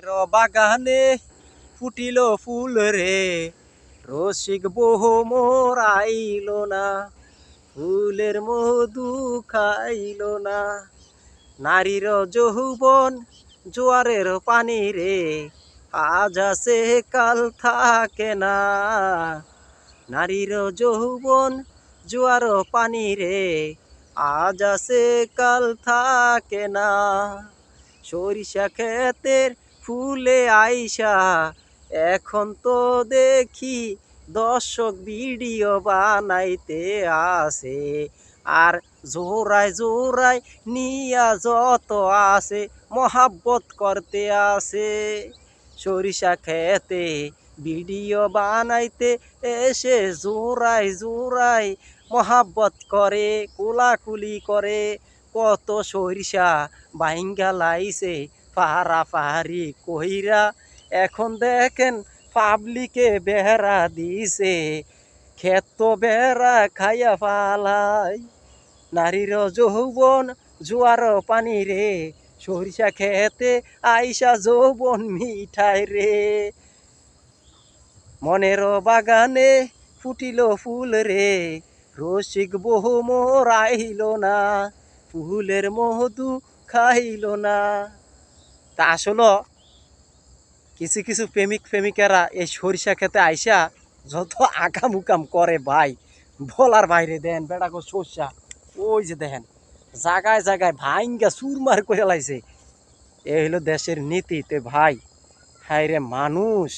মনের বাগানে ফুটিল ফুল রে, রসিক বহু মোর আইল না, ফুলের মধু খাইল না। নারীর যৌবন জোয়ারের পানি রে, আজ আছে কাল থাকে না। নারীর যৌবন জোয়ার পানি রে, আজ আছে কাল থাকে না। সরিষা ক্ষেতের ফুলে আইসা এখন তো দেখি দর্শক ভিডিও বানাইতে আসে, আর জোড়ায় জোড়ায় নিয়া যত আছে মহাব্বত করতে আসে। সরিষা খেতে ভিডিও বানাইতে এসে জোড়ায় জোড়ায় মহাব্বত করে, কোলাকুলি করে। কত সরিষা বাইঙ্গা লাইছে পাহারাপাহারি কইরা, এখন দেখেন পাবলিকে বেড়া দিছে, ক্ষেত বেড়া খাইয়া ফালাই। নারীর যৌবন জোয়ার পানি রে, সরিষা খেতে আইসা যৌবন মিঠাই রে। মনের বাগানে ফুটিল ফুল রে, রসিক বহু মোর আইল না, ফুলের মধু খাইল না। তা আসলে কিছু কিছু প্রেমিক প্রেমিকারা এই সরিষা খেতে আইসা যত আকাম উকাম করে ভাই, বলার বাইরে। দেন বেটা গো সরষা, ওই যে দেখেন জায়গায় জায়গায় ভাইঙ্গা চুরমার করে লাইছে। এই হলো দেশের নীতি। তে ভাই, হায় রে মানুষ।